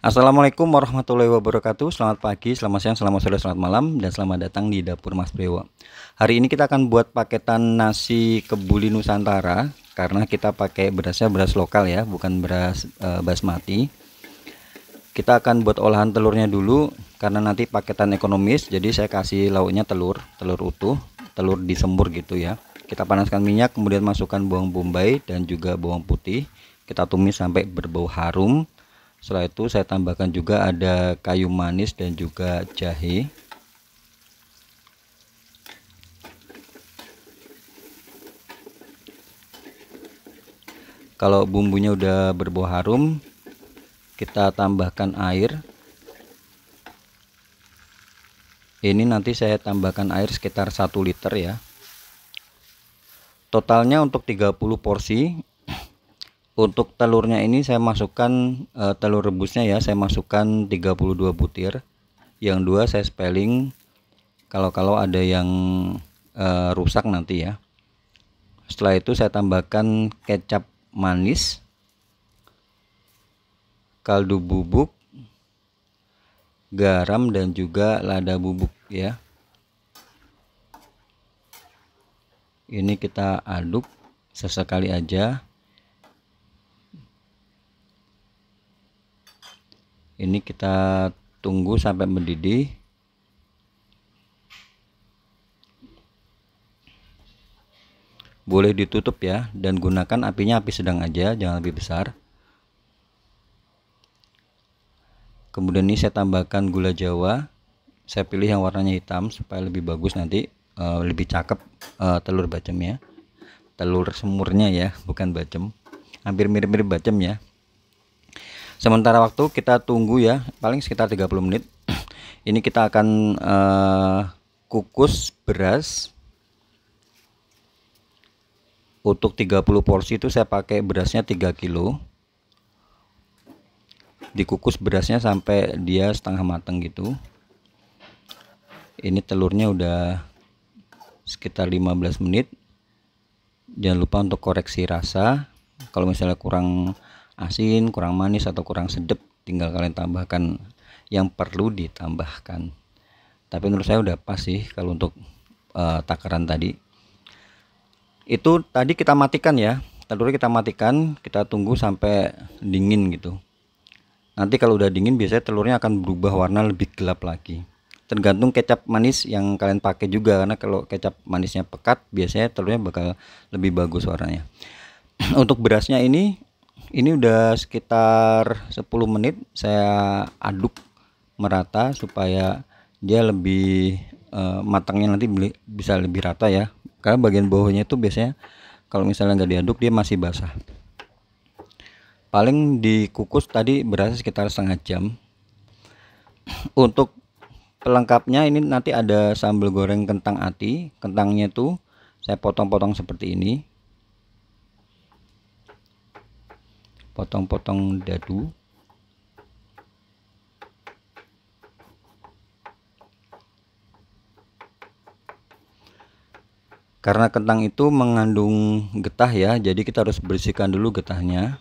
Assalamualaikum warahmatullahi wabarakatuh. Selamat pagi, selamat siang, selamat sore, selamat malam, dan selamat datang di dapur Mas Brewo. Hari ini kita akan buat paketan nasi kebuli Nusantara, karena kita pakai berasnya beras lokal ya, bukan beras basmati. Kita akan buat olahan telurnya dulu, karena nanti paketan ekonomis. Jadi saya kasih lauknya telur utuh, telur disemur gitu ya. Kita panaskan minyak, kemudian masukkan bawang bombay dan juga bawang putih. Kita tumis sampai berbau harum. Setelah itu saya tambahkan juga ada kayu manis dan juga jahe. Kalau bumbunya udah berbau harum, kita tambahkan air. Ini nanti saya tambahkan air sekitar 1 liter ya. Totalnya untuk 30 porsi. Untuk telurnya ini saya masukkan telur rebusnya ya, saya masukkan 32 butir. Yang 2 saya spelling kalau ada yang rusak nanti ya. Setelah itu saya tambahkan kecap manis, kaldu bubuk, garam dan juga lada bubuk ya. Ini kita aduk sesekali aja. Ini kita tunggu sampai mendidih. Boleh ditutup ya, dan gunakan apinya api sedang aja, jangan lebih besar. Kemudian ini saya tambahkan gula jawa. Saya pilih yang warnanya hitam supaya lebih bagus nanti, lebih cakep telur bacemnya. Telur semurnya ya, bukan bacem. Hampir mirip-mirip bacem ya. Sementara waktu kita tunggu ya, paling sekitar 30 menit. Ini kita akan kukus beras. Untuk 30 porsi itu saya pakai berasnya 3 kilo. Dikukus berasnya sampai dia setengah matang gitu. Ini telurnya udah sekitar 15 menit. Jangan lupa untuk koreksi rasa. Kalau misalnya kurang asin, kurang manis atau kurang sedap, tinggal kalian tambahkan yang perlu ditambahkan. Tapi menurut saya udah pas sih kalau untuk takaran tadi. Itu tadi kita matikan ya, telurnya kita matikan, kita tunggu sampai dingin gitu. Nanti kalau udah dingin biasanya telurnya akan berubah warna lebih gelap lagi. Tergantung kecap manis yang kalian pakai juga, karena kalau kecap manisnya pekat biasanya telurnya bakal lebih bagus warnanya. Untuk berasnya ini udah sekitar 10 menit saya aduk merata supaya dia lebih matangnya nanti bisa lebih rata ya, karena bagian bawahnya itu biasanya kalau misalnya nggak diaduk dia masih basah. Paling dikukus tadi berasnya sekitar setengah jam. Untuk pelengkapnya ini nanti ada sambal goreng kentang ati. Kentangnya itu saya potong-potong seperti ini, potong-potong dadu. Karena kentang itu mengandung getah ya, jadi kita harus bersihkan dulu getahnya.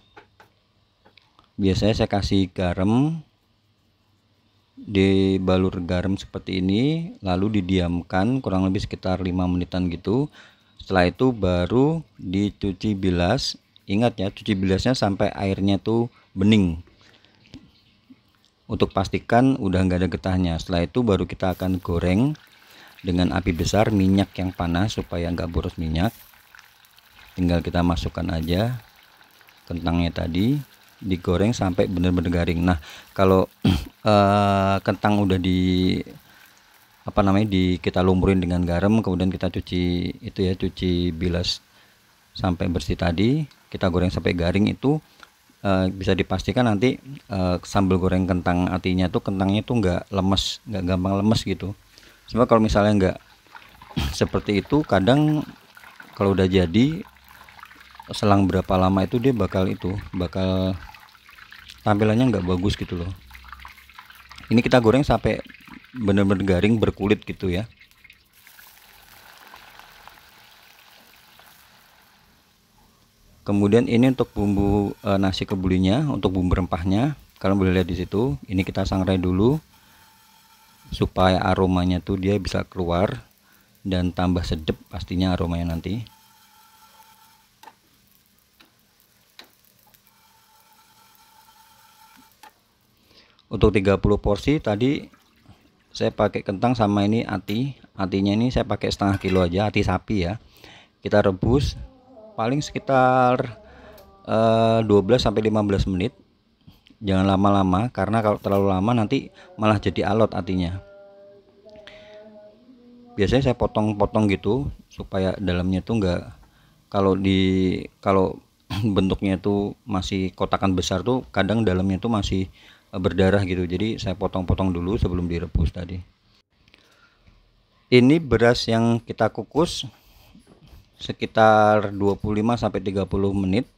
Biasanya saya kasih garam, dibalur garam seperti ini, lalu didiamkan kurang lebih sekitar 5 menitan gitu. Setelah itu baru dicuci bilas. Ingat ya, cuci bilasnya sampai airnya tuh bening, untuk pastikan udah nggak ada getahnya. Setelah itu baru kita akan goreng dengan api besar, minyak yang panas supaya nggak boros minyak. Tinggal kita masukkan aja kentangnya tadi, digoreng sampai benar-benar garing. Nah kalau kentang udah kita lumurin dengan garam, kemudian kita cuci itu ya, cuci bilas sampai bersih tadi, kita goreng sampai garing, itu bisa dipastikan nanti sambal goreng kentang atinya tuh, kentangnya tuh nggak lemes, nggak gampang lemes gitu. Cuma kalau misalnya nggak seperti itu, kadang kalau udah jadi selang berapa lama itu dia bakal tampilannya nggak bagus gitu loh. Ini kita goreng sampai benar-benar garing, berkulit gitu ya. Kemudian ini untuk bumbu nasi kebulinya, untuk bumbu rempahnya Kalian boleh lihat di situ. Ini kita sangrai dulu supaya aromanya tuh dia bisa keluar dan tambah sedap pastinya aromanya nanti. Untuk 30 porsi tadi saya pakai kentang sama ini atinya ini saya pakai setengah kilo aja, ati sapi ya. Kita rebus paling sekitar 12 sampai 15 menit. Jangan lama-lama karena kalau terlalu lama nanti malah jadi alot atinya. Biasanya saya potong-potong gitu supaya dalamnya tuh enggak, kalau bentuknya itu masih kotakan besar tuh kadang dalamnya tuh masih berdarah gitu. Jadi saya potong-potong dulu sebelum direbus tadi. Ini beras yang kita kukus sekitar 25 sampai 30 menit.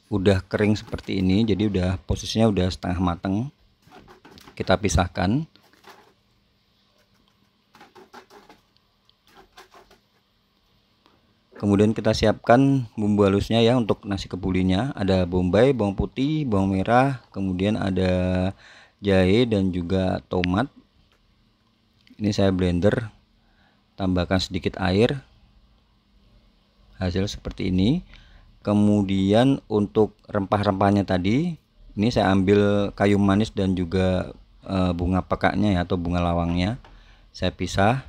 Udah kering seperti ini, jadi udah posisinya udah setengah mateng. Kita pisahkan. Kemudian kita siapkan bumbu halusnya ya untuk nasi kebulinya. Ada bombay, bawang putih, bawang merah, kemudian ada jahe dan juga tomat. Ini saya blender, tambahkan sedikit air, hasil seperti ini. Kemudian untuk rempah-rempahnya tadi, ini saya ambil kayu manis dan juga bunga pekaknya ya, atau bunga lawangnya saya pisah.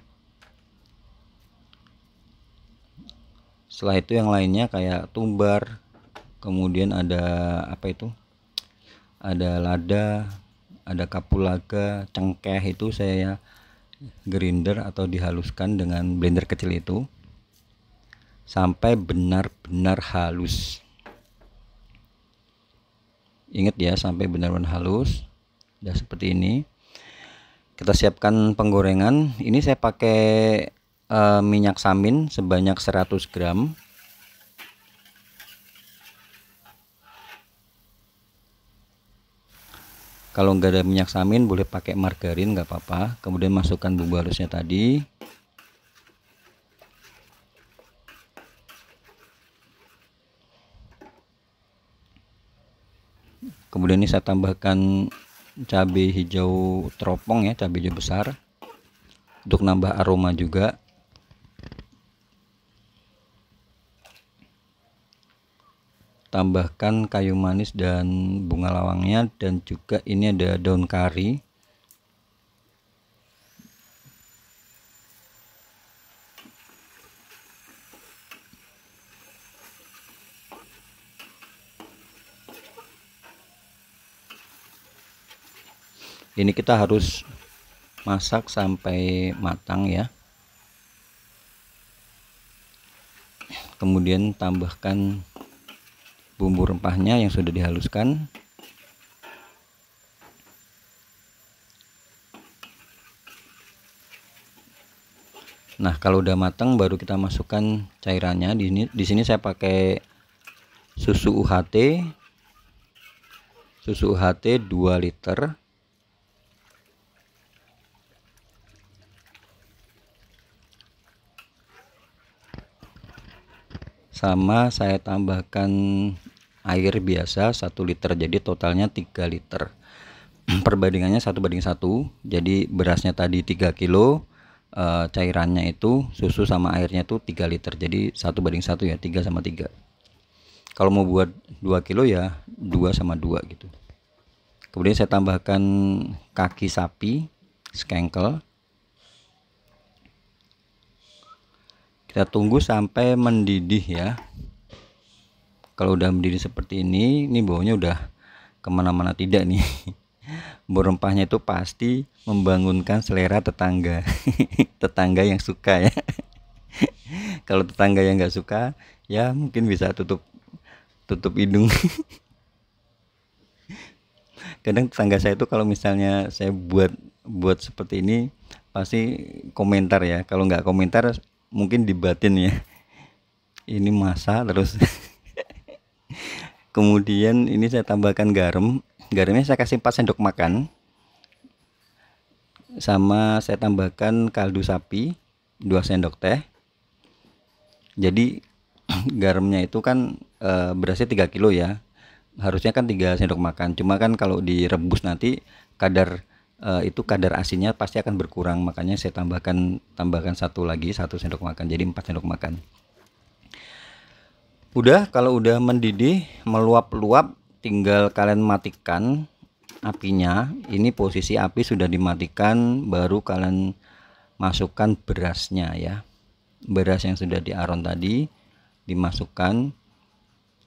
Setelah itu yang lainnya kayak tumbar, kemudian ada apa itu, ada lada, ada kapulaga, cengkeh, itu saya grinder atau dihaluskan dengan blender kecil itu sampai benar-benar halus. Ingat ya, sampai benar-benar halus. Udah seperti ini. Kita siapkan penggorengan. Ini saya pakai minyak samin sebanyak 100 gram. Kalau nggak ada minyak samin boleh pakai margarin, nggak apa-apa. Kemudian masukkan bumbu halusnya tadi. Kemudian ini saya tambahkan cabai hijau teropong ya, cabai hijau besar untuk nambah aroma juga. Tambahkan kayu manis dan bunga lawangnya, dan juga ini ada daun kari. Ini kita harus masak sampai matang ya. Kemudian tambahkan bumbu rempahnya yang sudah dihaluskan. Nah, kalau udah matang baru kita masukkan cairannya. Di sini saya pakai susu UHT. Susu UHT 2 liter. Sama saya tambahkan air biasa 1 liter, jadi totalnya 3 liter. Perbandingannya 1:1. Jadi berasnya tadi 3 kilo, cairannya itu susu sama airnya itu 3 liter, jadi 1:1 ya, 3 sama 3. Kalau mau buat 2 kilo ya 2 sama 2 gitu. Kemudian saya tambahkan kaki sapi skengkel. Kita tunggu sampai mendidih ya. Kalau udah mendidih seperti ini baunya udah kemana-mana tidak nih. Bau rempahnya itu pasti membangunkan selera tetangga. Tetangga yang suka ya. Kalau tetangga yang nggak suka ya mungkin bisa tutup hidung. Kadang tetangga saya itu kalau misalnya saya buat seperti ini pasti komentar ya. Kalau nggak komentar mungkin dibatin ya, ini masa terus. Kemudian ini saya tambahkan garamnya saya kasih 4 sendok makan, sama saya tambahkan kaldu sapi 2 sendok teh. Jadi garamnya itu kan berasnya 3 kilo ya, harusnya kan 3 sendok makan, cuma kan kalau direbus nanti kadar itu kadar asinnya pasti akan berkurang, makanya saya tambahkan satu lagi, 1 sendok makan, jadi 4 sendok makan. Udah, kalau udah mendidih meluap-luap, tinggal kalian matikan apinya. Ini posisi api sudah dimatikan, baru kalian masukkan berasnya ya. Beras yang sudah diaron tadi dimasukkan,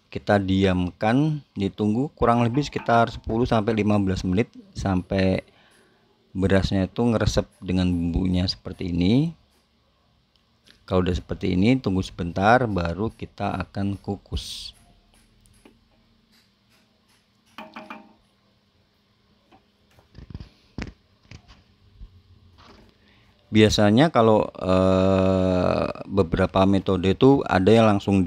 kita diamkan, ditunggu kurang lebih sekitar 10 sampai 15 menit sampai berasnya itu ngeresep dengan bumbunya seperti ini. Kalau udah seperti ini, tunggu sebentar, baru kita akan kukus. Biasanya kalau beberapa metode itu ada yang langsung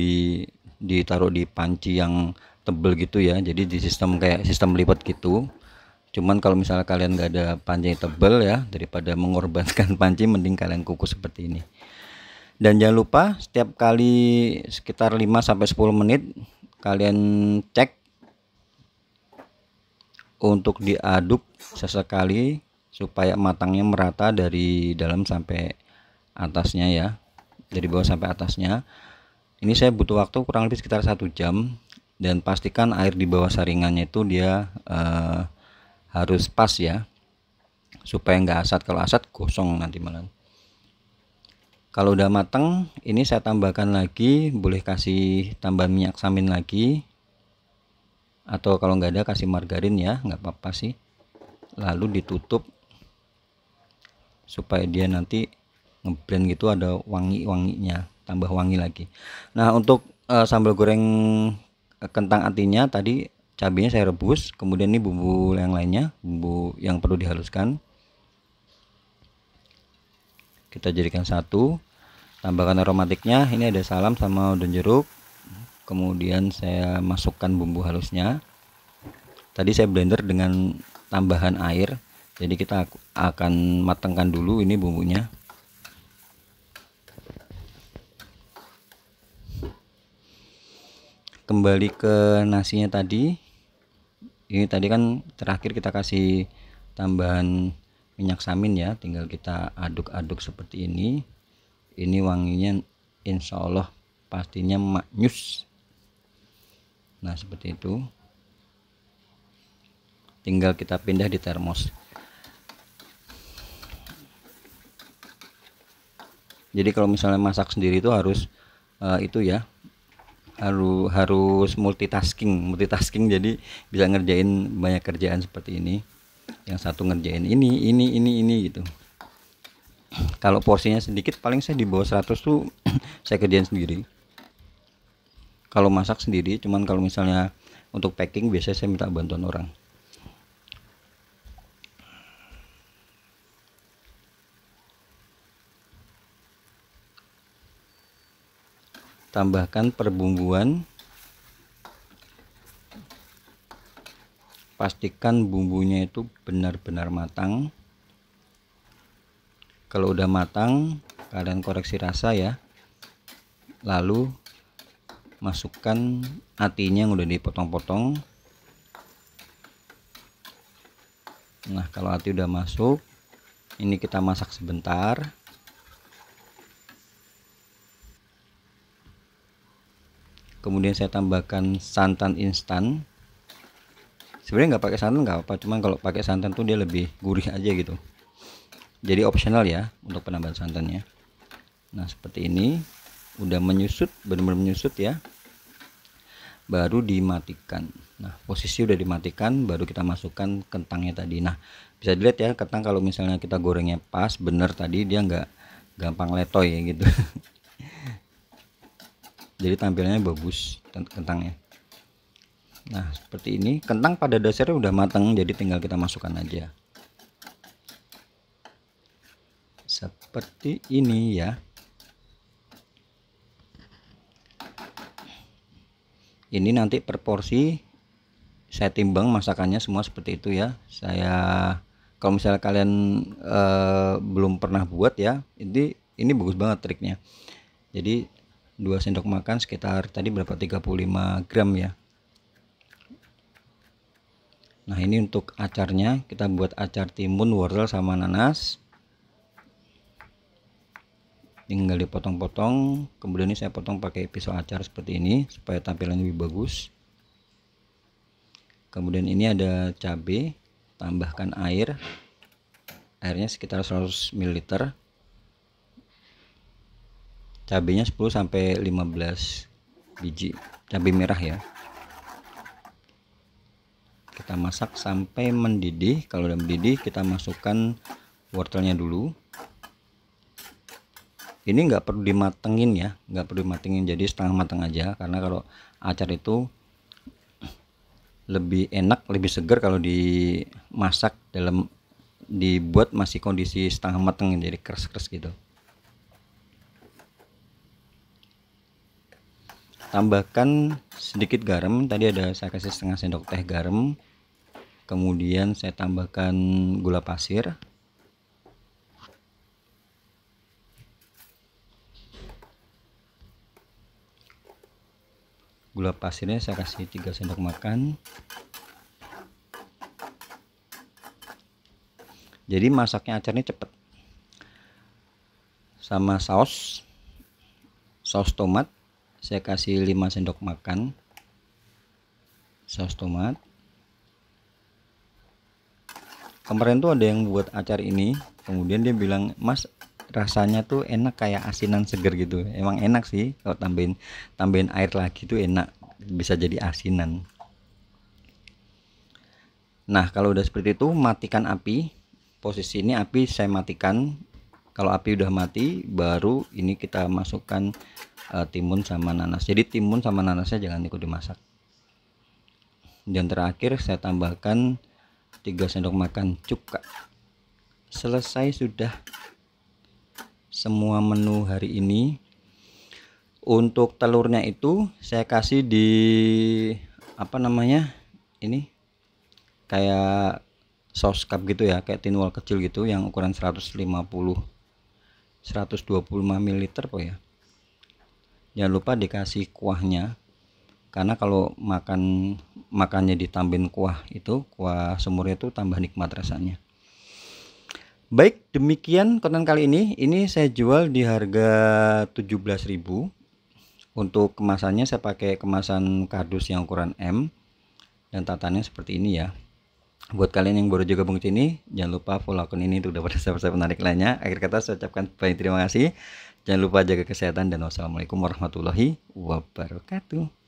ditaruh di panci yang tebel gitu ya, jadi di sistem kayak sistem lipat gitu. Cuman kalau misalnya kalian nggak ada panci yang tebel ya, daripada mengorbankan panci, mending kalian kukus seperti ini. Dan jangan lupa setiap kali sekitar 5 sampai 10 menit kalian cek untuk diaduk sesekali supaya matangnya merata dari dalam sampai atasnya ya, dari bawah sampai atasnya. Ini saya butuh waktu kurang lebih sekitar 1 jam, dan pastikan air di bawah saringannya itu dia harus pas ya, supaya nggak asat. Kalau asat gosong nanti malam. Kalau udah matang, ini saya tambahkan lagi, boleh kasih tambah minyak samin lagi, atau kalau nggak ada kasih margarin ya, nggak apa-apa sih. Lalu ditutup supaya dia nanti ngeblend gitu, ada wangi-wanginya, tambah wangi lagi. Nah, untuk sambal goreng kentang atinya tadi, cabenya saya rebus, kemudian ini bumbu yang lainnya, bumbu yang perlu dihaluskan kita jadikan satu. Tambahkan aromatiknya, ini ada salam sama daun jeruk. Kemudian saya masukkan bumbu halusnya. Tadi saya blender dengan tambahan air, jadi kita akan matangkan dulu ini bumbunya. Kembali ke nasinya tadi, ini tadi kan terakhir kita kasih tambahan minyak samin ya, tinggal kita aduk-aduk seperti ini. Ini wanginya insya Allah pastinya maknyus. Nah seperti itu, tinggal kita pindah di termos. Jadi kalau misalnya masak sendiri itu harus itu ya, harus multitasking, jadi bisa ngerjain banyak kerjaan seperti ini. Yang satu ngerjain ini gitu. Kalau porsinya sedikit, paling saya di bawah 100 tuh saya kerjain sendiri kalau masak sendiri. Cuman kalau misalnya untuk packing, biasanya saya minta bantuan orang. Tambahkan perbumbuan, pastikan bumbunya itu benar-benar matang. Kalau udah matang, kalian koreksi rasa ya, lalu masukkan atinya yang udah dipotong-potong. Nah kalau ati udah masuk, ini kita masak sebentar. Kemudian saya tambahkan santan instan. Sebenarnya nggak pakai santan nggak apa, cuman kalau pakai santan tuh dia lebih gurih aja gitu. Jadi opsional ya untuk penambahan santannya. Nah seperti ini, udah menyusut, benar-benar menyusut ya, baru dimatikan. Nah posisi udah dimatikan, baru kita masukkan kentangnya tadi. Nah bisa dilihat ya, kentang kalau misalnya kita gorengnya pas bener tadi, dia nggak gampang letoy ya gitu. Jadi tampilannya bagus kentangnya. Nah seperti ini, kentang pada dasarnya udah matang, jadi tinggal kita masukkan aja seperti ini ya. Ini nanti per porsi saya timbang masakannya semua seperti itu ya. Saya, kalau misalnya kalian belum pernah buat ya, ini bagus banget triknya. Jadi 2 sendok makan sekitar tadi berapa, 35 gram ya. Nah, ini untuk acarnya, kita buat acar timun, wortel sama nanas. Tinggal dipotong-potong, kemudian ini saya potong pakai pisau acar seperti ini supaya tampilannya lebih bagus. Kemudian ini ada cabai, tambahkan airnya sekitar 100 ml. Cabainya 10-15 biji cabai merah ya. Kita masak sampai mendidih. Kalau udah mendidih, kita masukkan wortelnya dulu. Ini nggak perlu dimatengin ya, nggak perlu dimatengin, jadi setengah matang aja, karena kalau acar itu lebih enak, lebih segar kalau dimasak dibuat masih kondisi setengah matang, jadi keras-keras gitu. Tambahkan sedikit garam, tadi saya kasih setengah sendok teh garam. Kemudian saya tambahkan gula pasir. Gula pasirnya saya kasih 3 sendok makan. Jadi masaknya acar ini cepet. Sama saus tomat saya kasih 5 sendok makan saus tomat. Kemarin tuh ada yang buat acar ini, kemudian dia bilang, "Mas, rasanya tuh enak kayak asinan seger gitu." Emang enak sih, kalau tambahin air lagi tuh enak, bisa jadi asinan. Nah, kalau udah seperti itu, matikan api. Posisi ini api saya matikan. Kalau api udah mati, baru ini kita masukkan timun sama nanas. Jadi timun sama nanasnya jangan ikut dimasak. Dan terakhir saya tambahkan 3 sendok makan cuka. Selesai sudah semua menu hari ini. Untuk telurnya itu saya kasih di ini kayak sauce cup gitu ya, kayak tin wall kecil gitu yang ukuran 125 ml ya. Jangan lupa dikasih kuahnya, karena kalau makannya ditambahin kuah semurnya itu tambah nikmat rasanya. Baik, demikian konten kali ini. Ini saya jual di harga 17.000. Untuk kemasannya saya pakai kemasan kardus yang ukuran M dan tataannya seperti ini ya. Buat kalian yang baru juga gabung ke sini, jangan lupa follow akun ini untuk dapat resep-resep menarik lainnya. Akhir kata saya ucapkan banyak terima kasih. Jangan lupa jaga kesehatan dan wassalamualaikum warahmatullahi wabarakatuh.